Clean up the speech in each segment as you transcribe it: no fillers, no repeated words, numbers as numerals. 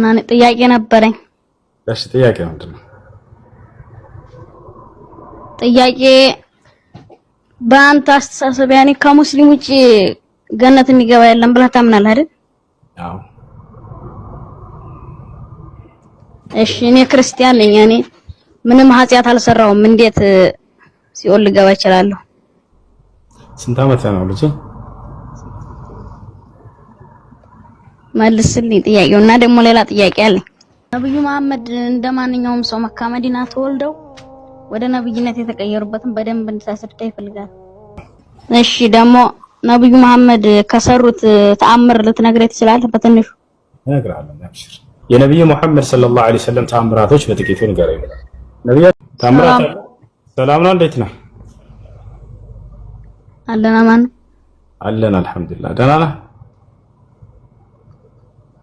انا ጥያቄ ነበረኝ። እሺ ጥያቄ ምንድነው? ጥያቄ በአንተ አስተሳሰብ ያኔ ከሙስሊም ውጪ ገነት የሚገባ የለም ብለህ ታምናለህ አይደል? አዎ። እሺ እኔ ክርስቲያን ነኝ። ያኔ ምንም ኃጢያት አልሰራውም እንዴት ሲኦል ልገባ እችላለሁ? ስንት ዓመት ነው ልጅ? መልስልኝ ጥያቄውና ደግሞ ሌላ ጥያቄ አለኝ። ነብዩ መሐመድ እንደማንኛውም ሰው መካ መዲና ተወልደው ወደ ነብይነት የተቀየሩበትን በደንብ እንድታስረዳ ይፈልጋል። እሺ ደግሞ ነብዩ መሐመድ ከሰሩት ተአምር ልትነግረኝ ትችላለህ? በትንሹ እነግርሃለሁ። አብሽር። የነብዩ መሐመድ ሰለላሁ ዐለይሂ ወሰለም ተአምራቶች በጥቂቱ ንገረኝ። ነብዩ ተአምራት ሰላም ነው፣ እንዴት ነህ? አለን አማን አለን አልሐምዱሊላህ። ደህና ነህ?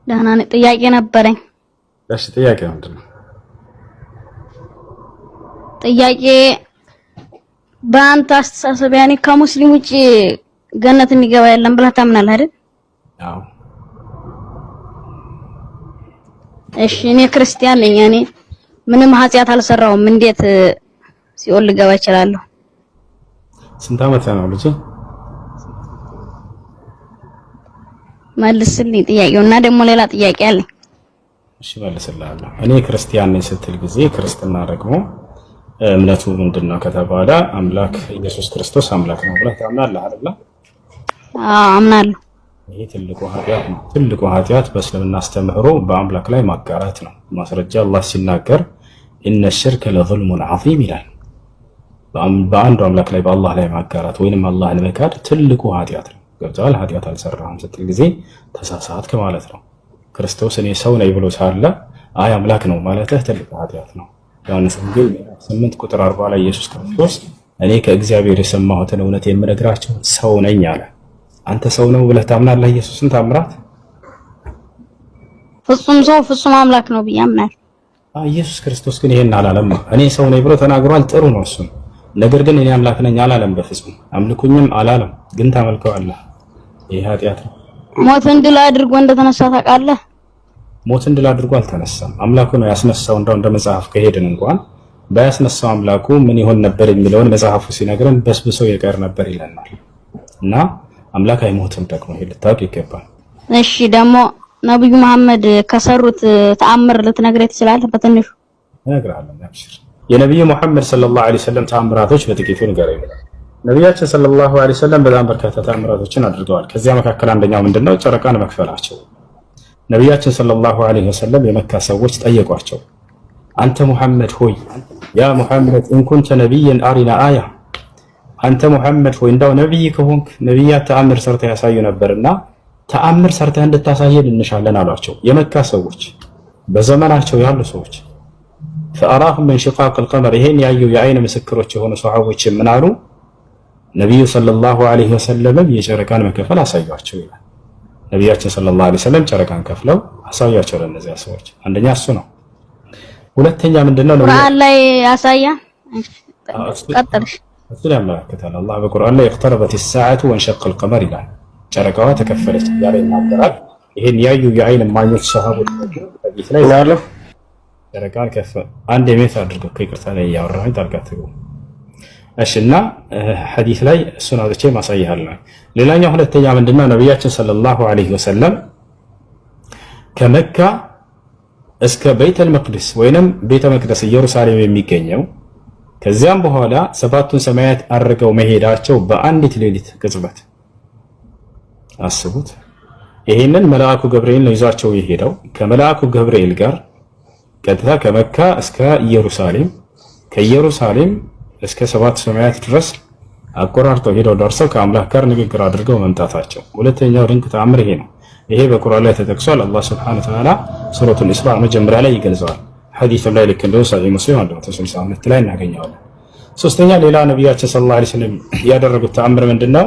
ደህና ነኝ። ጥያቄ ነበረኝ። እሺ ጥያቄ ምንድነው? ጥያቄ በአንተ አስተሳሰብ ያኔ ከሙስሊም ውጪ ገነት የሚገባ የለም ብለህ ታምናለህ አይደል? አዎ። እሺ እኔ ክርስቲያን ነኝ። ያኔ ምንም ኃጢያት አልሰራውም እንዴት ሲኦል ልገባ እችላለሁ? ስንት ዓመት ነው ልጅ? መልስልኝ ጥያቄውና ደግሞ ሌላ ጥያቄ አለኝ። እሺ መልስልሃለሁ። እኔ ክርስቲያን ነኝ ስትል ጊዜ ክርስትና ደግሞ እምነቱ ምንድነው ከተባለ አምላክ ኢየሱስ ክርስቶስ አምላክ ነው ብለህ ታምናለህ አይደል? አዎ አምናለሁ። ይሄ ትልቁ ኃጢያት ነው። ትልቁ ኃጢያት በእስልምና አስተምህሮ በአምላክ ላይ ማጋራት ነው። ማስረጃ አላህ ሲናገር ኢነ ሽርከ ለዙልሙን ዐዚም ይላል። በአንዱ አምላክ ላይ በአላህ ላይ ማጋራት ወይንም አላህን መካድ ትልቁ ኃጢያት ነው። ገብቶሃል? ኃጢያት አልሰራህም ስትል ጊዜ ተሳሳትክ ማለት ነው። ክርስቶስ እኔ ሰው ነኝ ብሎ ሳለ አይ አምላክ ነው ማለትህ ትልቁ ኃጢያት ነው። ዮሐንስ ወንጌል 8 ቁጥር 40 ላይ ኢየሱስ ክርስቶስ እኔ ከእግዚአብሔር የሰማሁትን እውነት የምነግራችሁ ሰው ነኝ አለ። አንተ ሰው ነው ብለህ ታምናለህ? ኢየሱስን ታምራት ፍጹም ሰው ፍጹም አምላክ ነው ብዬ አምናለሁ። ኢየሱስ ክርስቶስ ግን ይሄን አላለም። እኔ ሰው ነኝ ብሎ ተናግሯል። ጥሩ ነው እሱ። ነገር ግን እኔ አምላክ ነኝ አላለም። በፍጹም አምልኩኝም አላለም። ግን ታመልከዋለህ። ይሄ ኃጢያት ነው። ሞትን ድል አድርጎ እንደተነሳ ታውቃለህ? ሞትን ድል አድርጎ አልተነሳም። አምላኩ ነው ያስነሳው። እንደ መጽሐፍ ከሄድን እንኳን ባያስነሳው አምላኩ ምን ይሆን ነበር የሚለውን መጽሐፉ ሲነግረን በስብሶ የቀር ነበር ይለናል። እና አምላክ አይሞትም ደግሞ ይሄ ልታውቅ ይገባል። እሺ ደግሞ ነብዩ መሐመድ ከሰሩት ተአምር ልትነግረኝ ትችላለህ? በትንሹ እነግርሃለሁ። አብሽር። የነብዩ መሐመድ ሰለላሁ ዐለይሂ ወሰለም ተአምራቶች በጥቂቱ ንገረኝ። ነብያችን ሰለላሁ ዐለይሂ ወሰለም በጣም በርካታ ተአምራቶችን አድርገዋል። ከዚያ መካከል አንደኛው ምንድነው? ጨረቃን መክፈላቸው። ነብያችን ሰለላሁ ዐለይሂ ወሰለም የመካ ሰዎች ጠየቋቸው፣ አንተ ሙሐመድ ሆይ ያ ሙሐመድ እንኩንተ ነብይን አሪና አያ፣ አንተ ሙሐመድ ሆይ እንዳው ነብይ ከሆንክ ነብያት ተአምር ሰርተህ ያሳዩ ነበርና ተአምር ሰርተህ እንድታሳየን እንሻለን አሏቸው። የመካ ሰዎች በዘመናቸው ያሉ ሰዎች فأراهم من شقاق القمر ይሄን ያዩ የአይን ምስክሮች የሆኑ ሷሃቦች ምን አሉ? ነብዩ ሰለላሁ ዐለይሂ ወሰለም የጨረቃን መከፈል አሳያቸው ይላል። ነብያችን ሰለላሁ ዐለይሂ ወሰለም ጨረቃን ከፍለው አሳያቸው ለነዚያ ሰዎች። አንደኛ እሱ ነው። ሁለተኛ ምንድነው? ቁርአን ላይ ያሳያ ቀጥልሽ እሱ ላይ ያመለክታል። አላህ በቁርአን ላይ اقتربت الساعة وانشق القمر ይላል። ጨረቃዋ ተከፈለች ያለ ይናገራል። ይሄን ያዩ የአይን ማኞች ሷሃቦች ሐዲስ ላይ ያለው ጨረቃን ከፈ አንድ የሜት አድርገው ከይቅርታ ላይ ያወራሁኝ ታርጋትው። እሺና ሐዲስ ላይ እሱን አውጥቼ ማሳያለሁ። ሌላኛው ሁለተኛ ምንድነው? ነብያችን ሰለላሁ ዐለይሂ ወሰለም ከመካ እስከ ቤተል መቅደስ ወይንም ቤተ መቅደስ ኢየሩሳሌም የሚገኘው ከዚያም በኋላ ሰባቱን ሰማያት አድርገው መሄዳቸው በአንዲት ሌሊት ቅጽበት አስቡት። ይሄንን መልአኩ ገብርኤል ነው ይዟቸው የሄደው። ከመልአኩ ገብርኤል ጋር ቀጥታ ከመካ እስከ ኢየሩሳሌም ከኢየሩሳሌም እስከ ሰባት ሰማያት ድረስ አቆራርጠው ሄደው ደርሰው ከአምላክ ጋር ንግግር አድርገው መምጣታቸው ሁለተኛው ድንቅ ተአምር ይሄ ነው። ይሄ በቁርአን ላይ ተጠቅሷል። አላህ Subhanahu Wa Ta'ala ሱረቱል ኢስራ መጀመሪያ ላይ ይገልጸዋል። ሐዲሱ ላይ ልክ እንደው ሰሂህ ሙስሊም 162 ላይ እናገኘዋለን። ሶስተኛ ሌላ ነብያችን ሰለላሁ ዐለይሂ ወሰለም ያደረጉት ተአምር ምንድነው?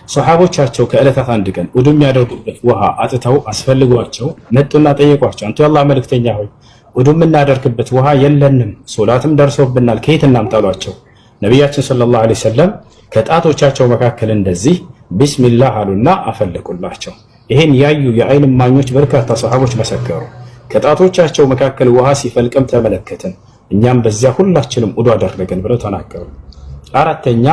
ሷሃቦቻቸው ከዕለታት አንድ ቀን ውዱእ የሚያደርጉበት ውሃ አጥተው አስፈልጓቸው መጡና ጠየቋቸው፣ አንተ የአላህ መልእክተኛ ሆይ ውዱእ የምናደርግበት ውሃ የለንም፣ ሶላትም ደርሶብናል፣ ከየት እናምጣሏቸው? ነብያችን ሰለላሁ ዐለይሂ ወሰለም ከጣቶቻቸው መካከል እንደዚህ ቢስሚላህ አሉና አፈለቁላቸው። ይሄን ያዩ የአይን ማኞች በርካታ ሰሃቦች መሰከሩ። ከጣቶቻቸው መካከል ውሃ ሲፈልቅም ተመለከትን፣ እኛም በዚያ ሁላችንም ውዱ አደረግን ብለው ተናገሩ። አራተኛ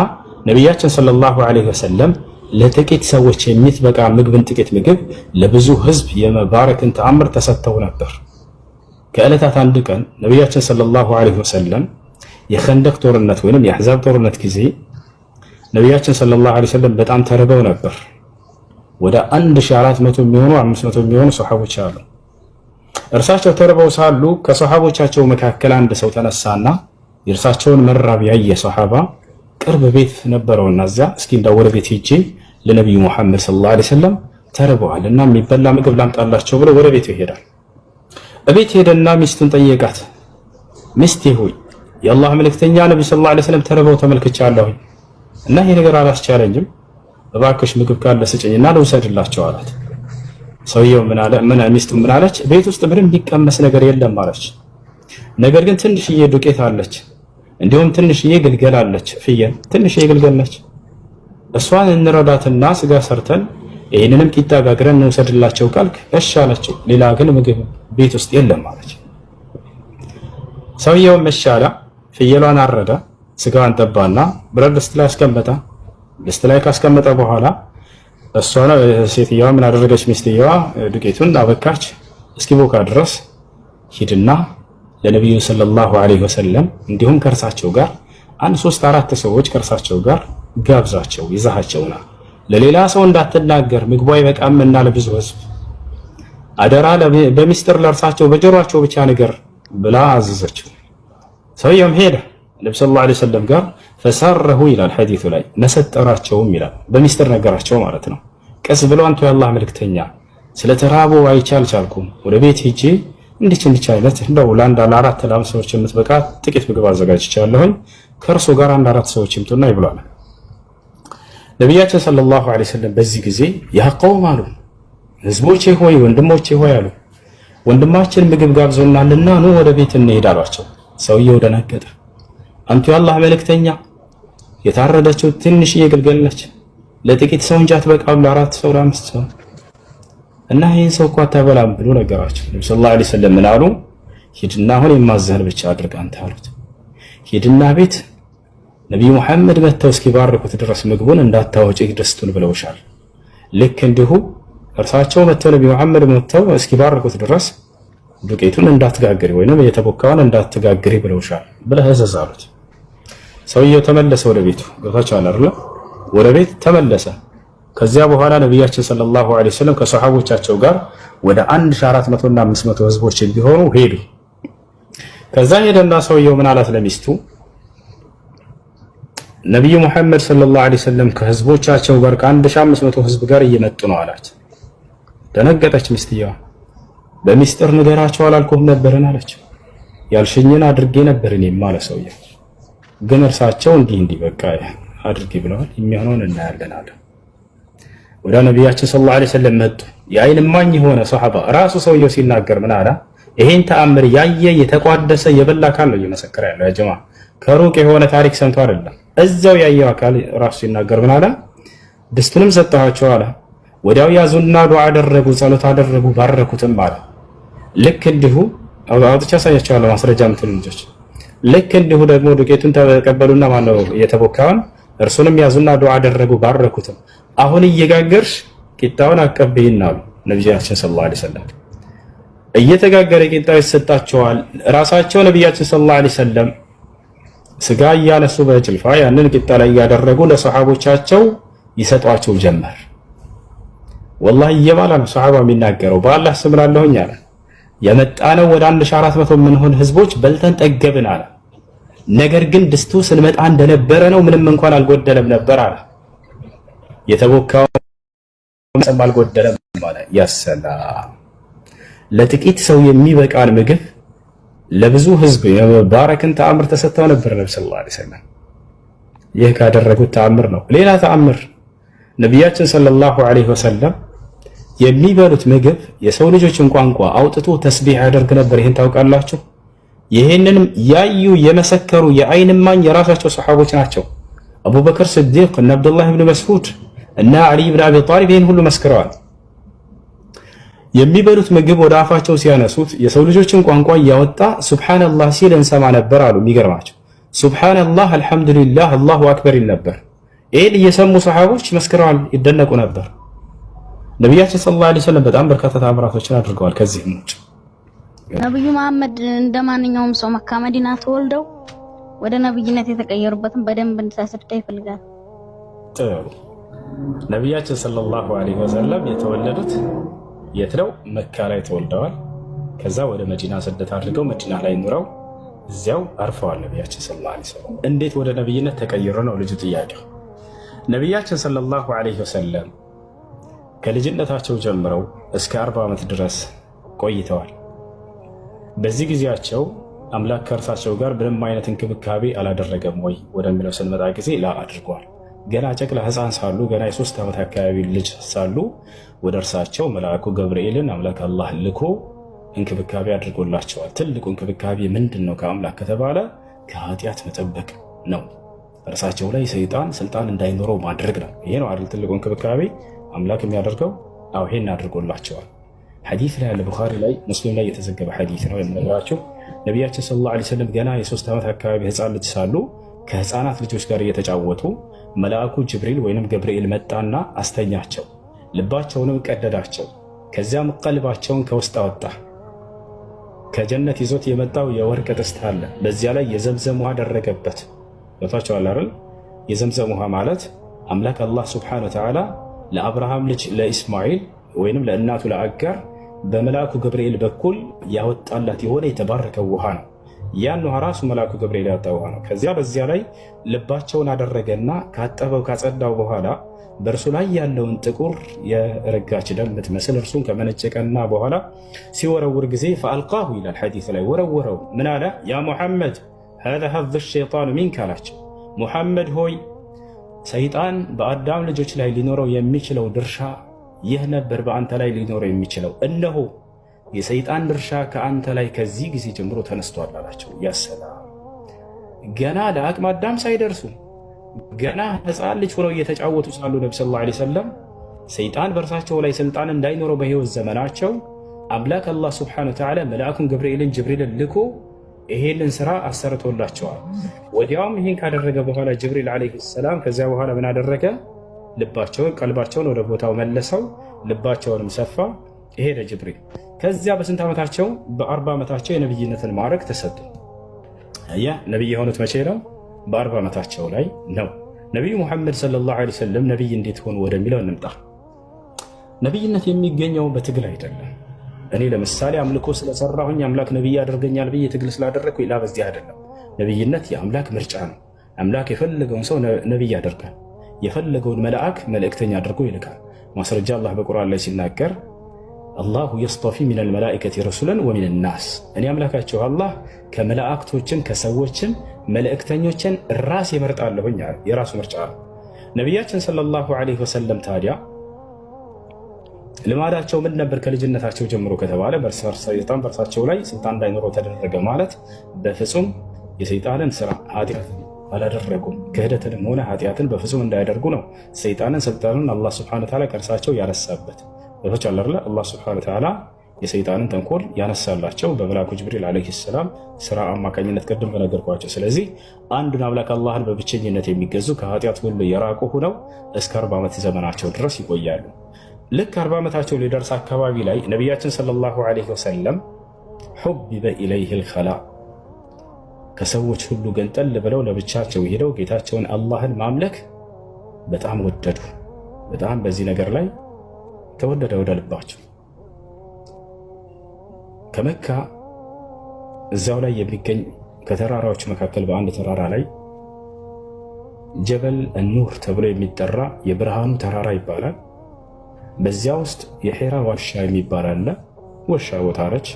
ነቢያችን ሰለላሁ ዐለይሂ ወሰለም ለጥቂት ሰዎች የሚትበቃ ምግብን ጥቂት ምግብ ለብዙ ህዝብ የመባረክን ተአምር ተሰጥተው ነበር። ከዕለታት አንድ ቀን ነቢያችን ሰለላሁ ዐለይሂ ወሰለም የኸንደቅ ጦርነት ወይንም የአሕዛብ ጦርነት ጊዜ ነቢያችን ሰለላሁ ዐለይሂ ወሰለም በጣም ተርበው ነበር። ወደ 1400 የሚሆኑ 500 የሚሆኑ ሱሐቦች አሉ። እርሳቸው ተርበው ሳሉ ከሱሐቦቻቸው መካከል አንድ ሰው ተነሳና የእርሳቸውን መራብ ያየ ሱሐባ ቅርብ ቤት ነበረውና እዚያ እስኪ እንዳው ወደ ቤት ሄጄ ለነብዩ መሐመድ ሰለላሁ ዐለይሂ ወሰለም ተርበዋልና የሚበላ ምግብ ላምጣላቸው ብሎ ወደ ቤቱ ይሄዳል። እቤት ሄደና ሚስቱን ጠየቃት። ሚስቴ ሆይ የአላህ መልእክተኛ ነብዩ ሰለላሁ ዐለይሂ ወሰለም ተርበው ተመልክቻለሁ እና ይሄ ነገር አላስቻለኝም፣ እባክሽ ምግብ ካለ ስጭኝና ልውሰድላቸው አላት። ሰውየው ሚስቱ ምን አለች? ቤት ውስጥ ምንም የሚቀመስ ነገር የለም አለች። ነገር ግን ትንሽዬ ዱቄት አለች፣ እንዲሁም ትንሽዬ ግልገል አለች፣ ፍየል ትንሽዬ ግልገል ነች። እሷን እንረዳትና ስጋ ሰርተን ይህንንም ቂጣ ጋግረን እንውሰድላቸው ካልክ እሺ አለችው። ሌላ ግን ምግብ ቤት ውስጥ የለም አለች። ሰውየውም እሺ አለ። ፍየሏን አረደ፣ ስጋዋን ጠባና ብረት ድስት ላይ አስቀመጠ። ድስት ላይ ካስቀመጠ በኋላ እሷ ሴትየዋ ምን አደረገች? ሚስትየዋ ዱቄቱን አበካች እስኪቦካ ድረስ ሂድና ለነብዩ ሰለላሁ ዐለይሂ ወሰለም እንዲሁም ከእርሳቸው ጋር 3-4 ሰዎች ከእርሳቸው ጋር ጋብዛቸው ይዛሃቸውና ለሌላ ሰው እንዳትናገር ምግቡ አይበቃምና ለብዙ ህዝብ አደራ በሚስጥር ለእርሳቸው በጆሮአቸው ብቻ ነገር ብላ አዘዘችው። ሰውየውም ሄደ ነብዩ ሰለላሁ ዐለይሂ ወሰለም ጋር ፈሰረሁ ይላል ሐዲሱ ላይ ነሰጠራቸውም ይላል። በሚስጥር ነገራቸው ማለት ነው። ቀስ ብለው አንተ የአላህ መልእክተኛ ስለተራቡ አይቻልኩም ወደ ቤት ሂጂ እንዲች አይነት እንደው ለ4 ሰዎች የምትበቃ ጥቂት ምግብ አዘጋጅቻለሁኝ ከእርሱ ጋር 4 ሰዎች ይምጡና ይብላሉ። ነቢያችን ሰለላሁ ዐለይሂ ወሰለም በዚህ ጊዜ ያ ቀውም አሉ፣ ህዝቦቼ ሆይ ወንድሞቼ ሆይ አሉ፣ ወንድማችን ምግብ ጋብዞናልና ኑ ወደ ቤት እንሄድ አሏቸው። ሰውየው ደነገጠ። አንቱ የአላህ መልእክተኛ የታረደችው ትንሽዬ ግልገል ነች፣ ለጥቂት ሰው እንጂ አትበቃም ለ4 ሰው ለ5 ሰው እና ይህን ሰው እኮ አታበላም ብሎ ነገራቸው። ነብዩ ሰለላሁ ዐለይሂ ወሰለም ምን አሉ? ሂድና አሁን የማዘህን ብቻ አድርግ አንተ አሉት። ሂድና ቤት ነብዩ መሐመድ መተው እስኪባርኩት ድረስ ምግቡን እንዳታወጪ ድስቱን ብለውሻል። ልክ እንዲሁ እርሳቸው መተው ነብዩ መሐመድ መተው እስኪባርኩት ድረስ ዱቄቱን እንዳትጋግሪ ወይንም የተቦካውን እንዳትጋግሪ ብለውሻል ብለህ እዘዝ አሉት። ሰውየው ተመለሰ ወደ ቤቱ። ገብታችኋል አይደል? ወደ ቤት ተመለሰ። ከዚያ በኋላ ነብያችን ሰለላሁ ዐለይሂ ወሰለም ከሷሐቦቻቸው ጋር ወደ 1400 እና 500 ህዝቦች ቢሆኑ ሄዱ። ከዛ ሄደና ሰውየው ምን አላት ለሚስቱ? ነብዩ መሐመድ ሰለላሁ ዐለይሂ ወሰለም ከህዝቦቻቸው ጋር ከ1500 ህዝብ ጋር እየመጡ ነው አላት። ደነገጠች ሚስትየዋ። በሚስጥር ንገራቸው አላልኩም ነበርን አለች። ያልሽኝን አድርጌ ነበር እኔም አለ ሰውየው። ግን እርሳቸው እንዲህ በቃ አድርጌ ብለዋል፣ የሚሆነውን እናያለን አለ። ወደ ነቢያችን ሰለላሁ ዐለይሂ ወሰለም መጡ። የአይን እማኝ የሆነ ሷሐባ ራሱ ሰውየው ሲናገር ምን አለ? ይሄን ተአምር ያየ የተቋደሰ የበላ አካል ነው እየመሰከረ ያለው። ያ ጀማዓ ከሩቅ የሆነ ታሪክ ሰምቶ አይደለም፣ እዛው ያየው አካል ራሱ ሲናገር ምን አለ? ድስቱንም ሰጠኋቸው አለ። ወዲያው ያዙና ዱዓ አደረጉ፣ ጸሎት አደረጉ፣ ባረኩትም አለ። ልክ እንዲሁ አውጥቻ ሳያቸዋለሁ ማስረጃ ምትሉ ልጆች። ልክ እንዲሁ ደግሞ ዱቄቱን ተቀበሉና ማነው የተቦካውን እርሱንም ያዙና ዱዓ አደረጉ፣ ባረኩትም። አሁን እየጋገርሽ ቂጣውን አቀብይና አሉ ነብያችን ሰለላሁ ዐለይሂ ወሰለም። እየተጋገረ ቂጣው ይሰጣቸዋል። ራሳቸው ነብያችን ሰለላሁ ዐለይሂ ወሰለም ስጋ እያነሱ በጭልፋ ያንን ቂጣ ላይ እያደረጉ ለሰሃቦቻቸው ይሰጧቸው ጀመር። ወላሂ እየባላ ነው ሰሃባ የሚናገረው። በአላህ ስም እላለሁኝ አለ የመጣነው ወደ 1400 የምንሆን ህዝቦች በልተን ጠገብን አለ። ነገር ግን ድስቱ ስንመጣ እንደነበረ ነው፣ ምንም እንኳን አልጎደለም ነበር አለ። የተቦካው ምንም አልጎደለም ማለት ያሰላም። ለጥቂት ሰው የሚበቃን ምግብ ለብዙ ህዝብ የመባረክን ተአምር ተሰጥተው ነበር ነብዩ ሰለላሁ ዐለይሂ ወሰለም። ይህ ካደረጉት ተአምር ነው። ሌላ ተአምር ነቢያችን ሰለላሁ ዐለይሂ ወሰለም የሚበሉት ምግብ የሰው ልጆችን ቋንቋ አውጥቶ ተስቢህ ያደርግ ነበር። ይሄን ታውቃላችሁ? ይሄንንም ያዩ የመሰከሩ የአይን እማኝ የራሳቸው ሰሃቦች ናቸው። አቡበክር ስዲቅ እና አብዱላህ ኢብኑ መስዑድ እና አሊ ኢብኑ አቢ ጣሊብ ይሄን ሁሉ መስክረዋል። የሚበሉት ምግብ ወደ አፋቸው ሲያነሱት የሰው ልጆችን ቋንቋ እያወጣ ሱብሃንአላህ ሲል እንሰማ ነበር አሉ። የሚገርማቸው ሱብሃንአላህ አልሐምዱሊላህ አላሁ አክበር ይል ነበር። ይህን እየሰሙ ሰሃቦች መስክረዋል፣ ይደነቁ ነበር። ነቢያችን ሰለላሁ ዐለይሂ ወሰለም በጣም በርካታ ተአምራቶችን አድርገዋል። ከዚህም ውጭ ነብዩ መሐመድ እንደማንኛውም ሰው መካ መዲና ተወልደው ወደ ነብይነት የተቀየሩበትን በደንብ እንድታስረዳ ይፈልጋል። ጥሩ። ነቢያችን ሰለላሁ ዐለይሂ ወሰለም የተወለዱት የት ነው? መካ ላይ ተወልደዋል። ከዛ ወደ መዲና ስደት አድርገው መዲና ላይ ኑረው እዚያው አርፈዋል። ነቢያችን ሰለላሁ ዐለይሂ ወሰለም እንዴት ወደ ነብይነት ተቀየሩ ነው ልጁ ጥያቄው። ነቢያችን ሰለላሁ ዐለይሂ ወሰለም ከልጅነታቸው ጀምረው እስከ 40 ዓመት ድረስ ቆይተዋል። በዚህ ጊዜያቸው አምላክ ከእርሳቸው ጋር ምንም አይነት እንክብካቤ አላደረገም ወይ ወደሚለው ስንመጣ ጊዜ ላ አድርጓል። ገና ጨቅላ ሕፃን ሳሉ ገና የ3 ዓመት አካባቢ ልጅ ሳሉ ወደ እርሳቸው መልአኩ ገብርኤልን አምላክ አላህ ልኮ እንክብካቤ አድርጎላቸዋል። ትልቁ እንክብካቤ ምንድን ነው ከአምላክ ከተባለ ከኃጢአት መጠበቅ ነው። እርሳቸው ላይ ሰይጣን ስልጣን እንዳይኖረው ማድረግ ነው። ይሄ ነው አይደል ትልቁ እንክብካቤ አምላክ የሚያደርገው። አዎ ይሄን አድርጎላቸዋል። ሐዲስ ላይ አለ፣ ቡኻሪ ላይ ሙስሊም ላይ የተዘገበ ሐዲስ ነው የምነግራችሁ። ነቢያችን ሰለላሁ ዐለይሂ ወሰለም ገና የ3 ዓመት አካባቢ ሕፃን ልጅ ሳሉ ከሕፃናት ልጆች ጋር እየተጫወቱ መልአኩ ጅብሪል ወይንም ገብርኤል መጣና አስተኛቸው፣ ልባቸውንም ቀደዳቸው። ከዚያም ቀልባቸውን ከውስጥ አወጣ። ከጀነት ይዞት የመጣው የወርቅ ጥስት አለ፣ በዚያ ላይ የዘምዘም ውሃ አደረገበት። ወታቸዋል አይደል? የዘምዘም ውሃ ማለት አምላክ አላህ ሱብሓነሁ ወተዓላ ለአብርሃም ልጅ ለኢስማኤል ወይንም ለእናቱ ለአጋር በመልአኩ ገብርኤል በኩል ያወጣላት የሆነ የተባረከው ውሃ ነው። ያን ውሃ ራሱ መልአኩ ገብርኤል ያወጣው ውሃ ነው። ከዚያ በዚያ ላይ ልባቸውን አደረገና ካጠበው ካጸዳው በኋላ በእርሱ ላይ ያለውን ጥቁር የረጋች ደም የምትመስል እርሱን ከመነጨቀና በኋላ ሲወረውር ጊዜ ፈአልቃሁ ይላል ሐዲስ ላይ ወረወረው። ምን አለ? ያ ሙሐመድ هذا حظ الشيطان منك አላቸው። ሙሐመድ ሆይ ሰይጣን በአዳም ልጆች ላይ ሊኖረው የሚችለው ድርሻ ይህ ነበር፣ በአንተ ላይ ሊኖረው የሚችለው እነሆ የሰይጣን ድርሻ ከአንተ ላይ ከዚህ ጊዜ ጀምሮ ተነስቷል አላቸው። ያሰላም ገና ለአቅመ አዳም ሳይደርሱ ገና ሕፃን ልጅ ሆነው እየተጫወቱ ሳሉ ነብዩ ሰለላሁ ዐለይሂ ወሰለም ሰይጣን በእርሳቸው ላይ ስልጣን እንዳይኖረው በህይወት ዘመናቸው አምላክ አላህ ሱብሓነሁ ወተዓላ መልአኩን ገብርኤልን ጅብሪልን ልኮ ይሄንን ስራ አሰርቶላቸዋል። ወዲያውም ይሄን ካደረገ በኋላ ጅብሪል ዐለይሂ ሰላም ከዚያ በኋላ ምን አደረገ? ልባቸውን ቀልባቸውን ወደ ቦታው መለሰው፣ ልባቸውንም ሰፋ። ሄደ ጅብሪል። ከዚያ በስንት ዓመታቸው? በ40 ዓመታቸው የነብይነትን ማዕረግ ተሰጡ። አያ ነብይ የሆኑት መቼ ነው? በ40 ዓመታቸው ላይ ነው። ነብዩ ሙሐመድ ሰለላሁ ዐለይሂ ወሰለም ነብይ እንዴት ሆኑ ወደሚለው እንምጣ። ነብይነት የሚገኘው በትግል አይደለም። እኔ ለምሳሌ አምልኮ ስለሰራሁኝ አምላክ ነብይ ያደርገኛል ብዬ ትግል ስላደረግኩ ላ በዚህ አይደለም። ነብይነት የአምላክ ምርጫ ነው። አምላክ የፈለገውን ሰው ነብይ ያደርጋል፣ የፈለገውን መልአክ መልእክተኛ አድርጎ ይልካል። ማስረጃ አላህ በቁርአን ላይ ሲናገር አላሁ የስጠፊ ሚነል መላኢከቲ ረሱለን ወሚነን ናስ፣ እኔ አምላካቸው አላህ ከመላእክቶችም ከሰዎችም መልእክተኞችን ራስ ይመርጣለሁኝ። የራሱ ምርጫ ነው። ነቢያችን ሰለላሁ ዐለይሂ ወሰለም ታዲያ ልማዳቸው ምን ነበር? ከልጅነታቸው ጀምሮ ከተባለ ሰይጣን በእርሳቸው ላይ ስልጣን እንዳይኖረው ተደረገ ማለት በፍጹም የሰይጣንን ስራ ኃጢአትን አላደረጉም። ክህደትንም ሆነ ኃጢአትን በፍጹም እንዳያደርጉ ነው ሰይጣንን ስልጣንን አላህ ሱብሓነሁ ወተዓላ ከእርሳቸው ያነሳበት። በቶች አለርለ አላህ ሱብሓነሁ ወተዓላ የሰይጣንን ተንኮል ያነሳላቸው በመልአኩ ጅብሪል ዐለይሂ ሰላም ስራ አማካኝነት ቅድም በነገርኳቸው። ስለዚህ አንዱን አምላክ አላህን በብቸኝነት የሚገዙ ከኃጢአት ሁሉ የራቁ ሆነው እስከ 40 ዓመት ዘመናቸው ድረስ ይቆያሉ። ልክ 40 ዓመታቸው ሊደርስ አካባቢ ላይ ነቢያችን ሰለላሁ ዐለይሂ ወሰለም ሑቢበ ኢለይሂል ኸላ ከሰዎች ሁሉ ገንጠል ብለው ለብቻቸው ሄደው ጌታቸውን አላህን ማምለክ በጣም ወደዱ። በጣም በዚህ ነገር ላይ ተወደደ ወደ ልባቸው። ከመካ እዛው ላይ የሚገኝ ከተራራዎች መካከል በአንድ ተራራ ላይ ጀበል ኑር ተብሎ የሚጠራ የብርሃኑ ተራራ ይባላል። በዚያ ውስጥ የሒራ ዋሻ የሚባል አለ። ዋሻ ቦታ ነች።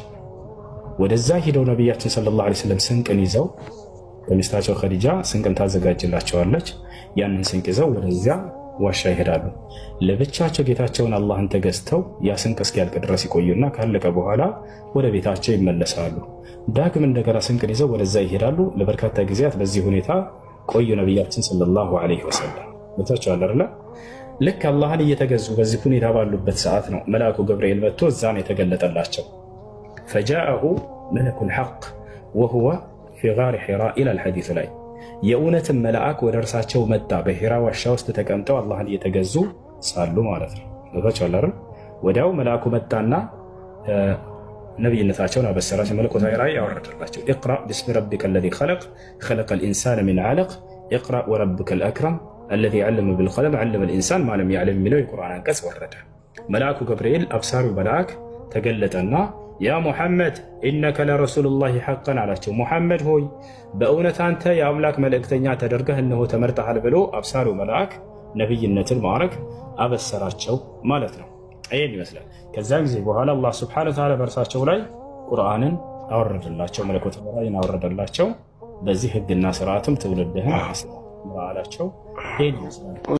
ወደዛ ሄደው ነቢያችን ሰለላሁ ዐለይሂ ወሰለም ስንቅን ይዘው በሚስታቸው ኸዲጃ ስንቅን ታዘጋጅላቸዋለች። ያንን ስንቅ ይዘው ወደዚያ ዋሻ ይሄዳሉ። ለብቻቸው ጌታቸውን አላህን ተገዝተው ያ ስንቅ እስኪያልቅ ድረስ ይቆዩና ካለቀ በኋላ ወደ ቤታቸው ይመለሳሉ። ዳግም እንደገና ስንቅን ይዘው ወደዛ ይሄዳሉ። ለበርካታ ጊዜያት በዚህ ሁኔታ ቆዩ ነቢያችን ሰለላሁ ዐለይሂ ወሰለም። ቦታቸው አለ አይደል? ልክ አላህን እየተገዙ በዚህ ሁኔታ ባሉበት ሰዓት ነው መልአኩ ገብርኤል መጥቶ እዛን የተገለጠላቸው። ፈጃአሁ መለኩል ሐቅ ወሁወ ፊ ጋሪ ሒራ ኢላል ሐዲስ ላይ የእውነትን መልአክ ወደ እርሳቸው መጣ። በሒራ ዋሻ ውስጥ ተቀምጠው አላህን እየተገዙ ሳሉ ማለት ነው። ወጣቻለር ወዲያው መልአኩ መጣና ነብይነታቸውን አበሰራቸው። መለኮታዊ ራእይ ያወረደላቸው። ኢቅራ ቢስሚ ረቢከ አለዚ ኸለቅ ኸለቀል ኢንሳነ ሚን ዐለቅ ኢቅራ ወረቡከል አክረም አለዚ ዐለመ ቢልቀለም ዐለመል ኢንሳን ማ ለም ያዕለም የሚለው የቁርአን አንቀጽ ወረደ። መልአኩ ገብርኤል አብሳሪው መልአክ ተገለጠና ያ ሙሐመድ ኢነከ ለረሱሉላሂ ሐቀን አላቸው። ሙሐመድ ሆይ በእውነት አንተ የአምላክ መልእክተኛ ተደርገህ እነሆ ተመርጠሃል ብሎ አብሳሪው መልአክ ነብይነትን ማዕረግ አበሰራቸው ማለት ነው። ይሄን ይመስላል። ከዛ ጊዜ በኋላ አላህ ሱብሓነሁ ወተዓላ በእርሳቸው ላይ ቁርአንን አወረደላቸው፣ መለኮታዊ ራእይን አወረደላቸው። በዚህ ህግና ስርዓትም ትውልድህን አላቸው። ይሄን ይመስላል።